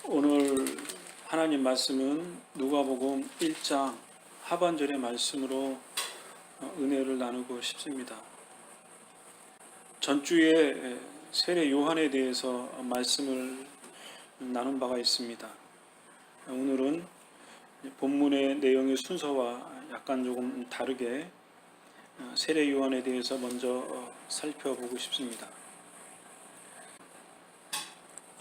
오늘 하나님 말씀은 누가복음 1장 하반절의 말씀으로 은혜를 나누고 싶습니다. 전주에 세례 요한에 대해서 말씀을 나눈 바가 있습니다. 오늘은 본문의 내용의 순서와 약간 조금 다르게 세례 요한에 대해서 먼저 살펴보고 싶습니다.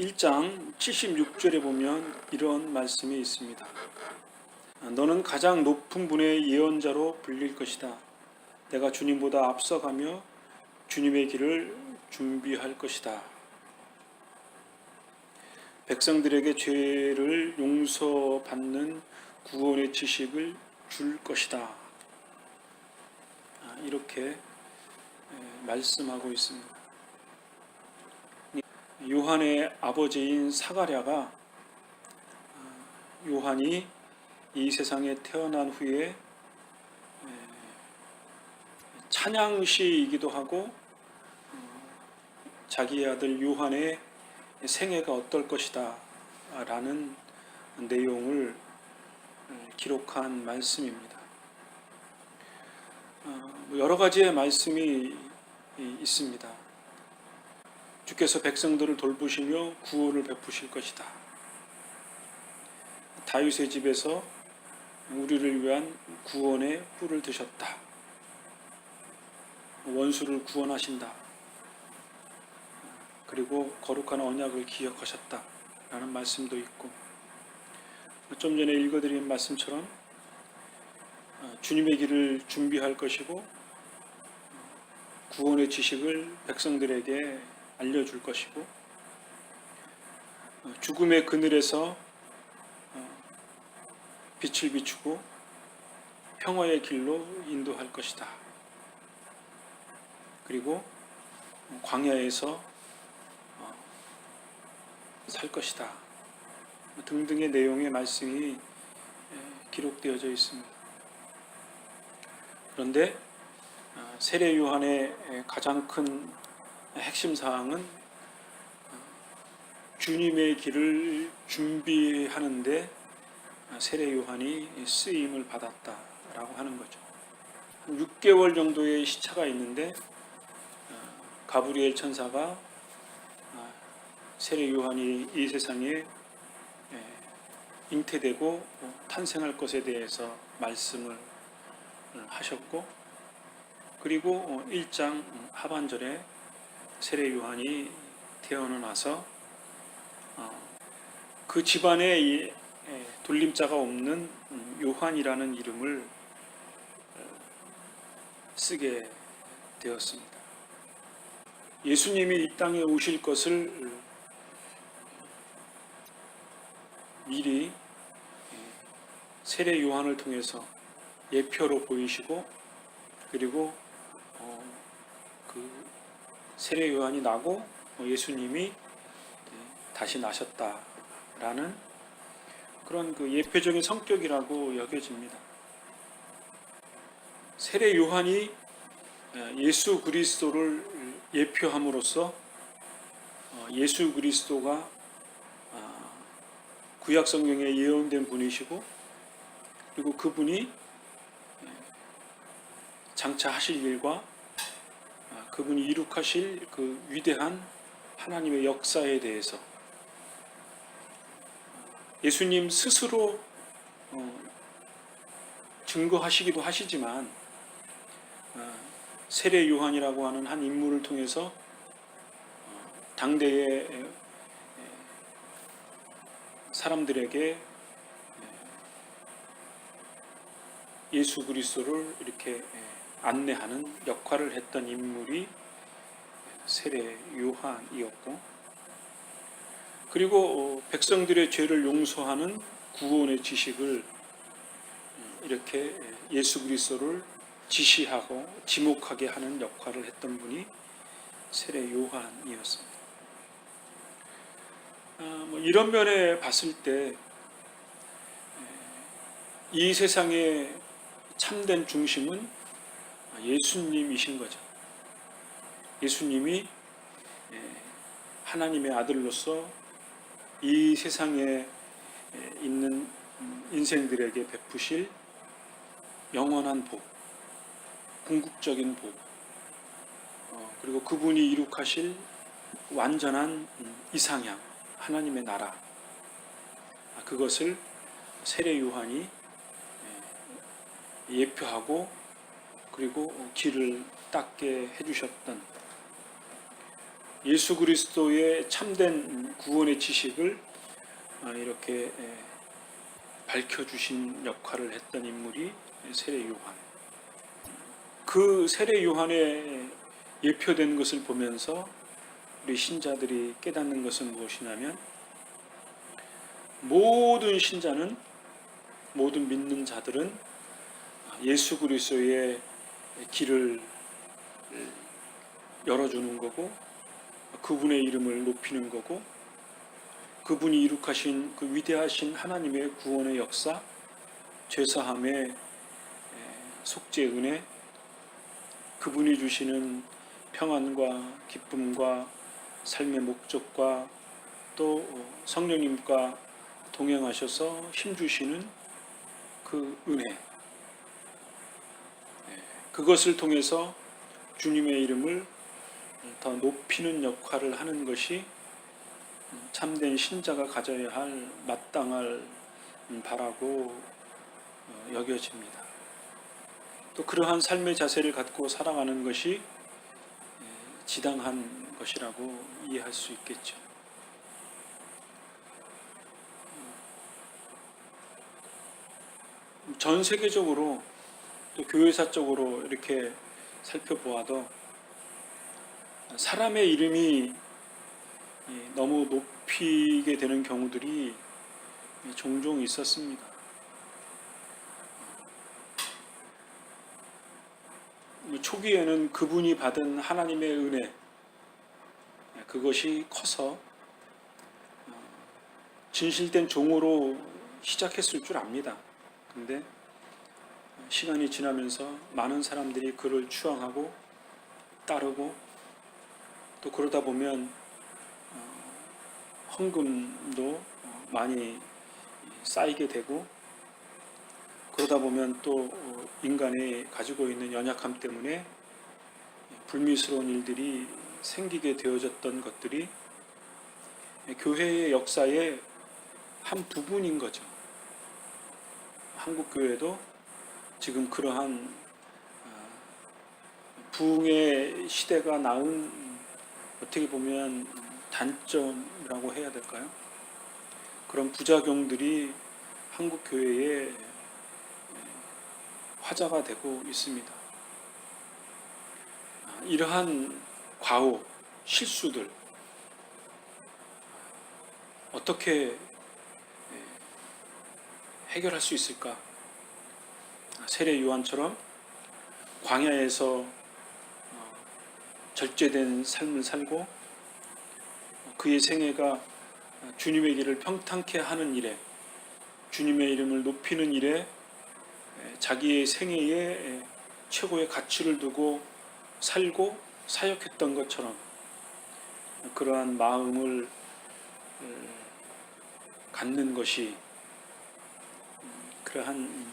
1장 76절에 보면 이런 말씀이 있습니다. 너는 가장 높은 분의 예언자로 불릴 것이다. 내가 주님보다 앞서가며 주님의 길을 준비할 것이다. 백성들에게 죄를 용서받는 구원의 지식을 줄 것이다. 이렇게 말씀하고 있습니다. 요한의 아버지인 사가랴가 요한이 이 세상에 태어난 후에 찬양시이기도 하고 자기 아들 요한의 생애가 어떨 것이다 라는 내용을 기록한 말씀입니다. 여러 가지의 말씀이 있습니다. 주께서 백성들을 돌보시며 구원을 베푸실 것이다. 다윗의 집에서 우리를 위한 구원의 뿔을 드셨다. 원수를 구원하신다. 그리고 거룩한 언약을 기억하셨다. 라는 말씀도 있고, 좀 전에 읽어드린 말씀처럼 주님의 길을 준비할 것이고 구원의 지식을 백성들에게 알려줄 것이고 죽음의 그늘에서 빛을 비추고 평화의 길로 인도할 것이다. 그리고 광야에서 살 것이다. 등등의 내용의 말씀이 기록되어져 있습니다. 그런데 세례 요한의 가장 큰 핵심 사항은 주님의 길을 준비하는데 세례 요한이 쓰임을 받았다라고 하는 거죠. 6개월 정도의 시차가 있는데 가브리엘 천사가 세례 요한이 이 세상에 잉태되고 탄생할 것에 대해서 말씀을 하셨고, 그리고 1장 하반절에 세례 요한이 태어나서 그 집안에 돌림자가 없는 요한이라는 이름을 쓰게 되었습니다. 예수님이 이 땅에 오실 것을 미리 세례 요한을 통해서 예표로 보이시고, 그리고 그 세례 요한이 나고 예수님이 다시 나셨다라는 그런 그 예표적인 성격이라고 여겨집니다. 세례 요한이 예수 그리스도를 예표함으로써 예수 그리스도가 구약 성경에 예언된 분이시고, 그리고 그분이 장차 하실 일과 그분이 이룩하실 그 위대한 하나님의 역사에 대해서 예수님 스스로 증거하시기도 하시지만 세례 요한이라고 하는 한 인물을 통해서 당대의 사람들에게 예수 그리스도를 이렇게 안내하는 역할을 했던 인물이 세례 요한이었고, 그리고 백성들의 죄를 용서하는 구원의 지식을 이렇게 예수 그리스도를 지시하고 지목하게 하는 역할을 했던 분이 세례 요한이었습니다. 이런 면에 봤을 때 이 세상의 참된 중심은 예수님이신 거죠. 예수님이 하나님의 아들로서 이 세상에 있는 인생들에게 베푸실 영원한 복, 궁극적인 복, 그리고 그분이 이룩하실 완전한 이상향, 하나님의 나라, 그것을 세례 요한이 예표하고 그리고 길을 닦게 해주셨던 예수 그리스도의 참된 구원의 지식을 이렇게 밝혀주신 역할을 했던 인물이 세례 요한. 그 세례 요한의 예표된 것을 보면서 우리 신자들이 깨닫는 것은 무엇이냐면, 모든 신자는, 모든 믿는 자들은 예수 그리스도의 길을 열어주는 거고, 그분의 이름을 높이는 거고, 그분이 이룩하신 그 위대하신 하나님의 구원의 역사, 죄사함의 속죄 은혜, 그분이 주시는 평안과 기쁨과 삶의 목적과 또 성령님과 동행하셔서 힘주시는 그 은혜, 그것을 통해서 주님의 이름을 더 높이는 역할을 하는 것이 참된 신자가 가져야 할, 마땅할 바라고 여겨집니다. 또 그러한 삶의 자세를 갖고 살아가는 것이 지당한 것이라고 이해할 수 있겠죠. 전 세계적으로 또 교회사적으로 이렇게 살펴보아도 사람의 이름이 너무 높이게 되는 경우들이 종종 있었습니다. 초기에는 그분이 받은 하나님의 은혜, 그것이 커서 진실된 종으로 시작했을 줄 압니다. 그런데 시간이 지나면서 많은 사람들이 그를 추앙하고 따르고, 또 그러다 보면 헌금도 많이 쌓이게 되고, 그러다 보면 또 인간이 가지고 있는 연약함 때문에 불미스러운 일들이 생기게 되어졌던 것들이 교회의 역사의 한 부분인 거죠. 한국 교회도 지금 그러한 부흥의 시대가 낳은, 어떻게 보면 단점이라고 해야 될까요? 그런 부작용들이 한국 교회에 화자가 되고 있습니다. 이러한 과오, 실수들 어떻게 해결할 수 있을까? 세례 요한처럼 광야에서 절제된 삶을 살고 그의 생애가 주님의 길을 평탄케 하는 일에, 주님의 이름을 높이는 일에 자기의 생애에 최고의 가치를 두고 살고 사역했던 것처럼 그러한 마음을 갖는 것이 그러한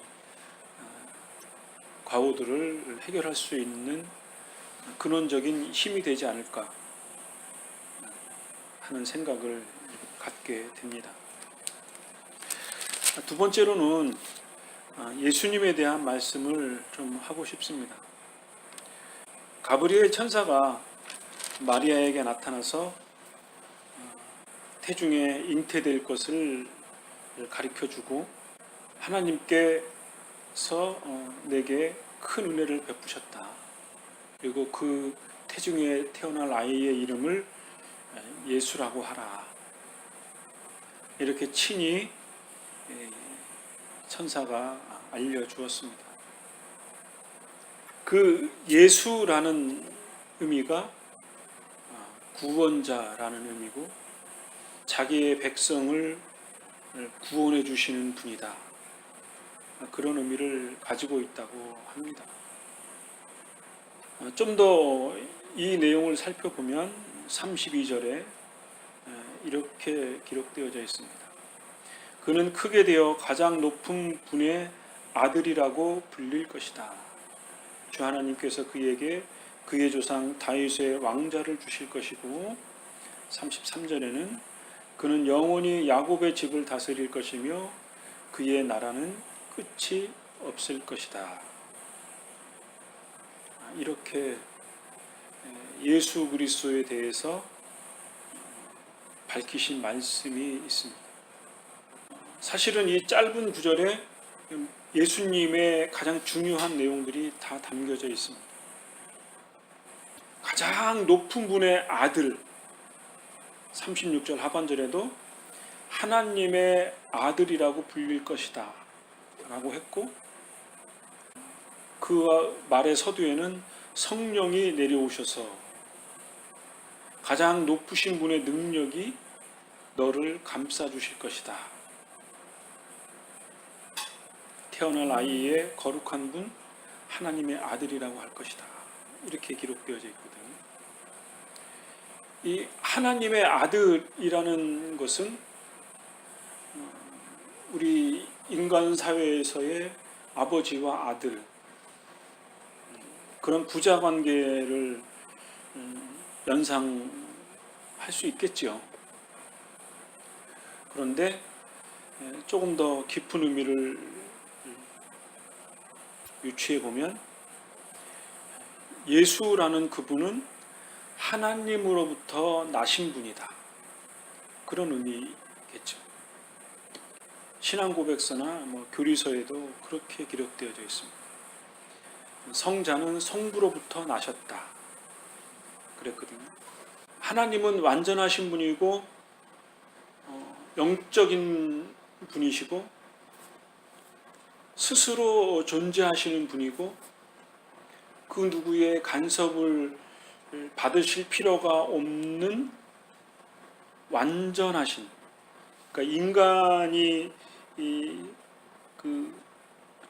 과오들을 해결할 수 있는 근원적인 힘이 되지 않을까 하는 생각을 갖게 됩니다. 두 번째로는 예수님에 대한 말씀을 좀 하고 싶습니다. 가브리엘 천사가 마리아에게 나타나서 태중에 잉태될 것을 가르쳐주고 하나님께서 내게 큰 은혜를 베푸셨다. 그리고 그 태중에 태어날 아이의 이름을 예수라고 하라. 이렇게 친히 천사가 알려주었습니다. 그 예수라는 의미가 구원자라는 의미고, 자기의 백성을 구원해 주시는 분이다, 그런 의미를 가지고 있다고 합니다. 좀 더 이 내용을 살펴보면 32절에 이렇게 기록되어져 있습니다. 그는 크게 되어 가장 높은 분의 아들이라고 불릴 것이다. 주 하나님께서 그에게 그의 조상 다윗의 왕자를 주실 것이고 33절에는 그는 영원히 야곱의 집을 다스릴 것이며 그의 나라는 끝이 없을 것이다. 이렇게 예수 그리스도에 대해서 밝히신 말씀이 있습니다. 사실은 이 짧은 구절에 예수님의 가장 중요한 내용들이 다 담겨져 있습니다. 가장 높은 분의 아들, 36절 하반절에도 하나님의 아들이라고 불릴 것이다 라고 했고, 그 말의 서두에는 성령이 내려오셔서 가장 높으신 분의 능력이 너를 감싸주실 것이다. 태어날 아이의 거룩한 분, 하나님의 아들이라고 할 것이다. 이렇게 기록되어져 있거든요. 이 하나님의 아들이라는 것은 우리 인간 사회에서의 아버지와 아들, 그런 부자 관계를 연상할 수 있겠죠. 그런데 조금 더 깊은 의미를 유추해 보면 예수라는 그분은 하나님으로부터 나신 분이다. 그런 의미겠죠. 신앙 고백서나 교리서에도 그렇게 기록되어져 있습니다. 성자는 성부로부터 나셨다. 그랬거든요. 하나님은 완전하신 분이고 영적인 분이시고 스스로 존재하시는 분이고 그 누구의 간섭을 받으실 필요가 없는 완전하신, 그러니까 인간이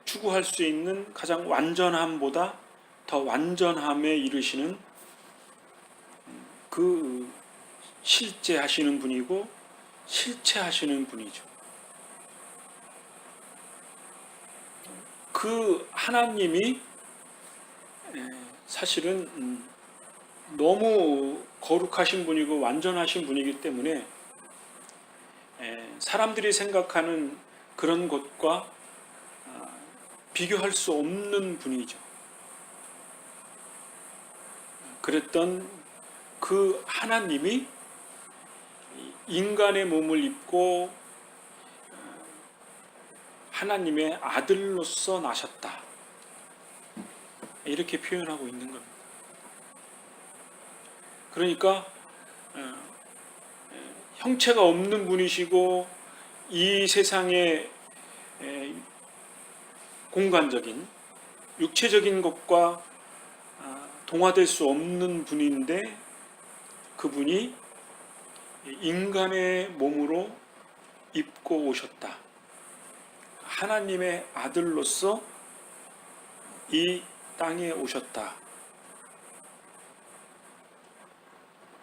추구할 수 있는 가장 완전함보다 더 완전함에 이르시는 그 실제 하시는 분이고 실체 하시는 분이죠. 그 하나님이 사실은 너무 거룩하신 분이고 완전하신 분이기 때문에 사람들이 생각하는 그런 것과 비교할 수 없는 분이죠. 그랬던 그 하나님이 인간의 몸을 입고 하나님의 아들로서 나셨다. 이렇게 표현하고 있는 겁니다. 그러니까 형체가 없는 분이시고 이 세상의 공간적인 육체적인 것과 동화될 수 없는 분인데 그분이 인간의 몸으로 입고 오셨다. 하나님의 아들로서 이 땅에 오셨다.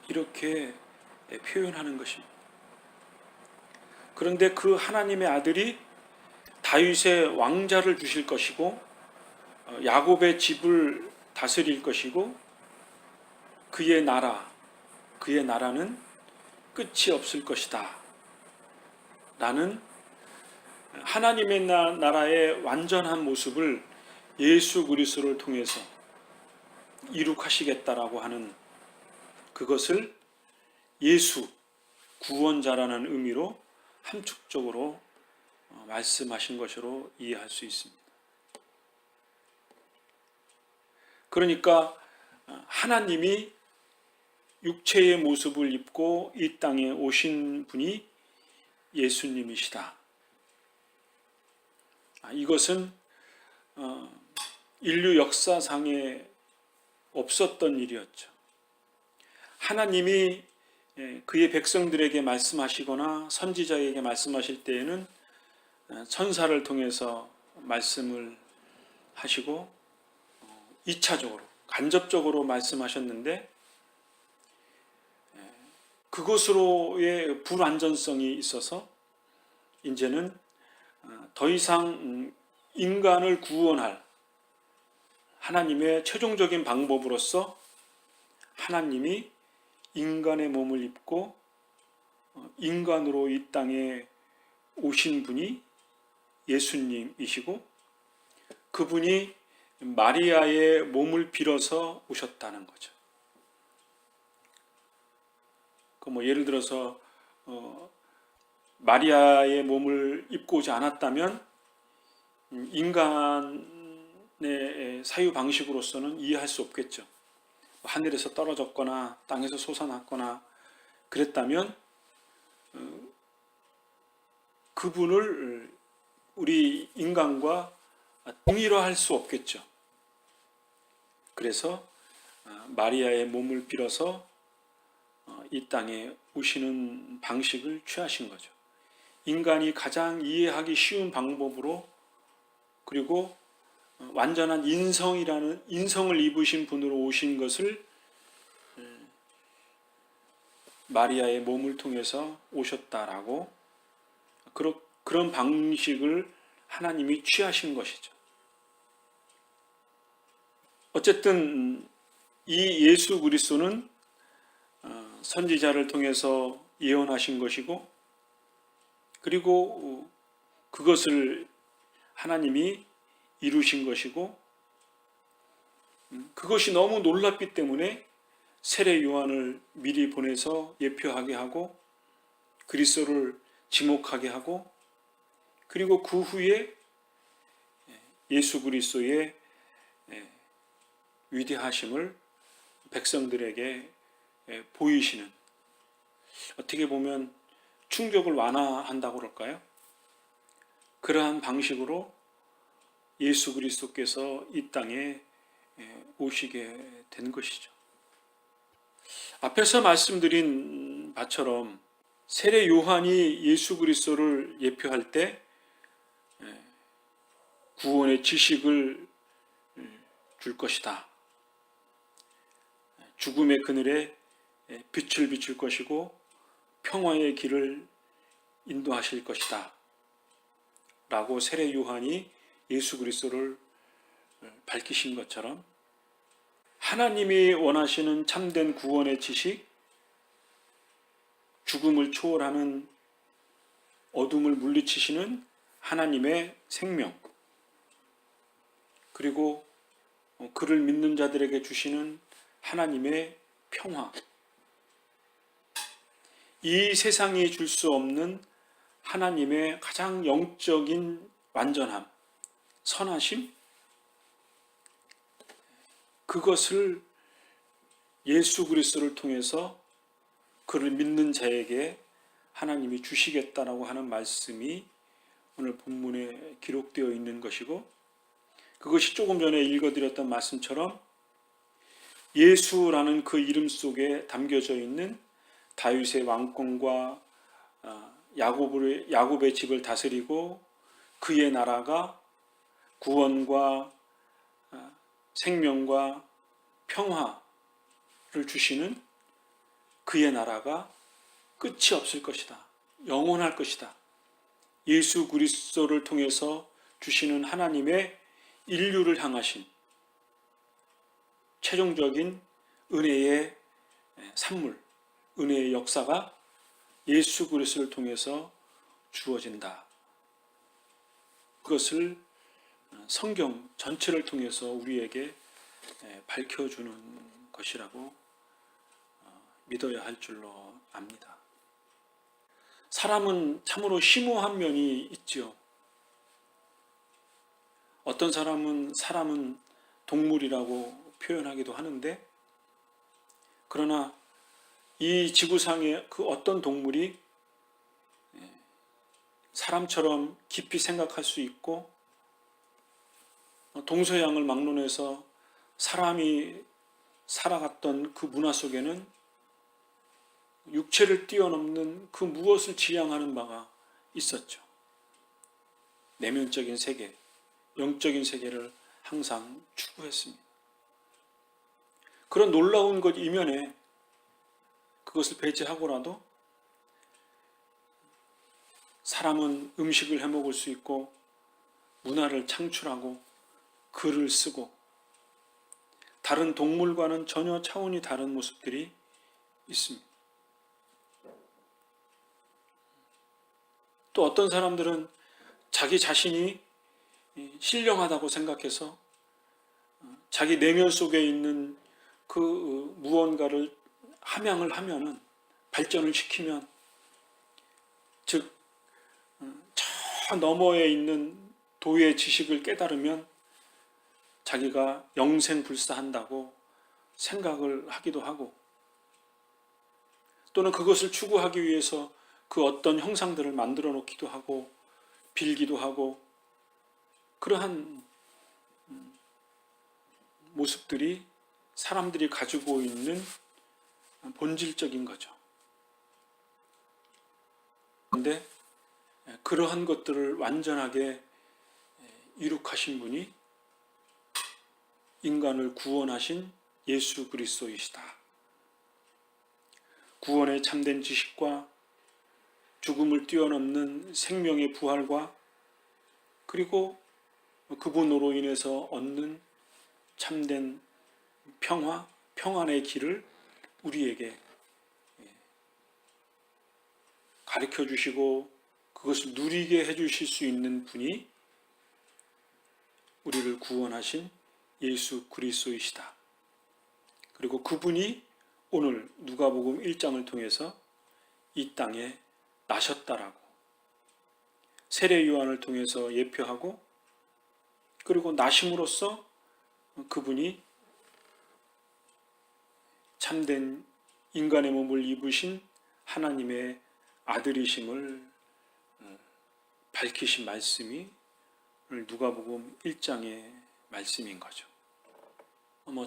이렇게 표현하는 것입니다. 그런데 그 하나님의 아들이 다윗의 왕자를 주실 것이고 야곱의 집을 다스릴 것이고 그의 나라는 끝이 없을 것이다. 라는 하나님의 나라의 완전한 모습을 예수 그리스도를 통해서 이룩하시겠다라고 하는 그것을 예수 구원자라는 의미로 함축적으로 말씀하신 것으로 이해할 수 있습니다. 그러니까 하나님이 육체의 모습을 입고 이 땅에 오신 분이 예수님이시다. 이것은 인류 역사상에 없었던 일이었죠. 하나님이 그의 백성들에게 말씀하시거나 선지자에게 말씀하실 때에는 천사를 통해서 말씀을 하시고 2차적으로 간접적으로 말씀하셨는데 그것으로의 불완전성이 있어서 이제는 더 이상 인간을 구원할 하나님의 최종적인 방법으로서 하나님이 인간의 몸을 입고 인간으로 이 땅에 오신 분이 예수님이시고 그분이 마리아의 몸을 빌어서 오셨다는 거죠. 예를 들어서 마리아의 몸을 입고 오지 않았다면 인간의 사유 방식으로서는 이해할 수 없겠죠. 하늘에서 떨어졌거나 땅에서 솟아났거나 그랬다면 그분을 우리 인간과 동일화할 수 없겠죠. 그래서 마리아의 몸을 빌어서 이 땅에 오시는 방식을 취하신 거죠. 인간이 가장 이해하기 쉬운 방법으로 그리고 완전한 인성을 입으신 분으로 오신 것을 마리아의 몸을 통해서 오셨다라고 그런 방식을 하나님이 취하신 것이죠. 어쨌든 이 예수 그리스도는 선지자를 통해서 예언하신 것이고 그리고 그것을 하나님이 이루신 것이고 그것이 너무 놀랍기 때문에 세례 요한을 미리 보내서 예표하게 하고 그리스도를 지목하게 하고 그리고 그 후에 예수 그리스도의 위대하심을 백성들에게 보이시는 어떻게 보면 충격을 완화한다고 그럴까요? 그러한 방식으로 예수 그리스도께서 이 땅에 오시게 된 것이죠. 앞에서 말씀드린 바처럼 세례 요한이 예수 그리스도를 예표할 때 구원의 지식을 줄 것이다. 죽음의 그늘에 빛을 비출 것이고 평화의 길을 인도하실 것이다. 라고 세례 요한이 예수 그리스도를 밝히신 것처럼 하나님이 원하시는 참된 구원의 지식, 죽음을 초월하는 어둠을 물리치시는 하나님의 생명, 그리고 그를 믿는 자들에게 주시는 하나님의 평화, 이 세상이 줄 수 없는 하나님의 가장 영적인 완전함, 선하심, 그것을 예수 그리스도를 통해서 그를 믿는 자에게 하나님이 주시겠다라고 하는 말씀이 오늘 본문에 기록되어 있는 것이고 그것이 조금 전에 읽어드렸던 말씀처럼 예수라는 그 이름 속에 담겨져 있는 다윗의 왕권과 야곱의 집을 다스리고 그의 나라가 구원과 생명과 평화를 주시는 그의 나라가 끝이 없을 것이다. 영원할 것이다. 예수 그리스도를 통해서 주시는 하나님의 인류를 향하신 최종적인 은혜의 산물, 은혜의 역사가 예수 그리스도를 통해서 주어진다. 그것을 성경 전체를 통해서 우리에게 밝혀주는 것이라고 믿어야 할 줄로 압니다. 사람은 참으로 심오한 면이 있지요. 어떤 사람은 동물이라고 표현하기도 하는데 그러나 이 지구상의 그 어떤 동물이 사람처럼 깊이 생각할 수 있고 동서양을 막론해서 사람이 살아갔던 그 문화 속에는 육체를 뛰어넘는 그 무엇을 지향하는 바가 있었죠. 내면적인 세계, 영적인 세계를 항상 추구했습니다. 그런 놀라운 것 이면에 그것을 배제하고라도 사람은 음식을 해 먹을 수 있고 문화를 창출하고 글을 쓰고 다른 동물과는 전혀 차원이 다른 모습들이 있습니다. 또 어떤 사람들은 자기 자신이 신령하다고 생각해서 자기 내면 속에 있는 그 무언가를 함양을 하면은, 발전을 시키면, 즉 저 너머에 있는 도의 지식을 깨달으면 자기가 영생불사한다고 생각을 하기도 하고, 또는 그것을 추구하기 위해서 그 어떤 형상들을 만들어 놓기도 하고 빌기도 하고, 그러한 모습들이 사람들이 가지고 있는 본질적인 거죠. 그런데 그러한 것들을 완전하게 이룩하신 분이 인간을 구원하신 예수 그리스도이시다. 구원의 참된 지식과 죽음을 뛰어넘는 생명의 부활과 그리고 그분으로 인해서 얻는 참된 평화, 평안의 길을 우리에게 가르쳐 주시고 그것을 누리게 해주실 수 있는 분이 우리를 구원하신 예수 그리스도이시다. 그리고 그분이 오늘 누가복음 1장을 통해서 이 땅에 나셨다라고 세례 요한을 통해서 예표하고, 그리고 나심으로써 그분이 참된 인간의 몸을 입으신 하나님의 아들이심을 밝히신 말씀이 오늘 누가복음 1장의 말씀인 거죠.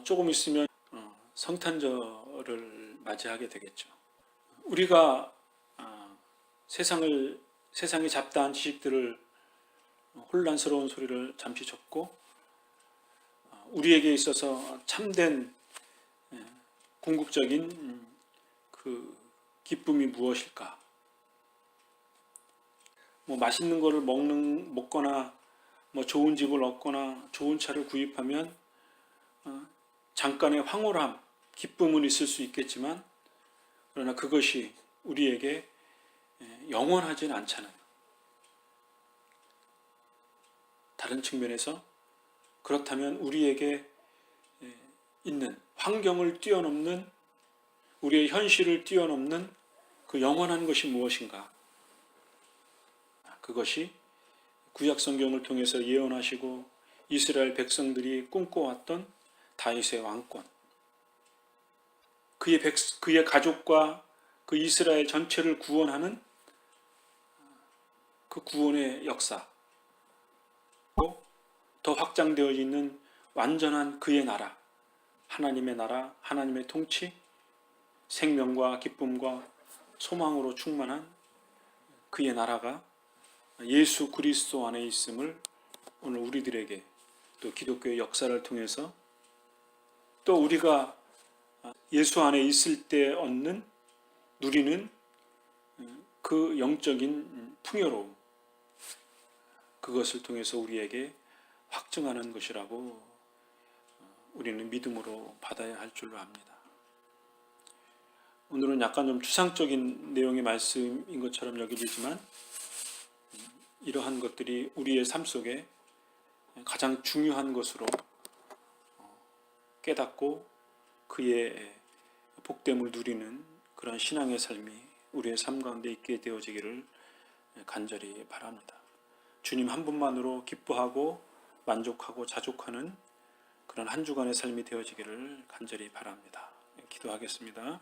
조금 있으면 성탄절을 맞이하게 되겠죠. 우리가 세상의 잡다한 지식들을, 혼란스러운 소리를 잠시 접고 우리에게 있어서 참된 궁극적인 그 기쁨이 무엇일까? 맛있는 거를 먹거나 좋은 집을 얻거나 좋은 차를 구입하면 잠깐의 황홀함, 기쁨은 있을 수 있겠지만, 그러나 그것이 우리에게 영원하지는 않잖아요. 다른 측면에서 그렇다면 우리에게 있는 환경을 뛰어넘는, 우리의 현실을 뛰어넘는 그 영원한 것이 무엇인가? 그것이 구약 성경을 통해서 예언하시고 이스라엘 백성들이 꿈꿔왔던 다윗의 왕권, 그의 가족과 그 이스라엘 전체를 구원하는 그 구원의 역사, 더 확장되어 있는 완전한 그의 나라, 하나님의 통치, 생명과 기쁨과 소망으로 충만한 그의 나라가 예수 그리스도 안에 있음을 오늘 우리들에게, 또 기독교의 역사를 통해서, 또 우리가 예수 안에 있을 때 누리는 그 영적인 풍요로움, 그것을 통해서 우리에게 확증하는 것이라고 우리는 믿음으로 받아야 할 줄로 압니다. 오늘은 약간 좀 추상적인 내용의 말씀인 것처럼 여겨지지만, 이러한 것들이 우리의 삶 속에 가장 중요한 것으로 깨닫고 그의 복됨을 누리는 그런 신앙의 삶이 우리의 삶 가운데 있게 되어지기를 간절히 바랍니다. 주님 한 분만으로 기뻐하고 만족하고 자족하는 그런 한 주간의 삶이 되어지기를 간절히 바랍니다. 기도하겠습니다.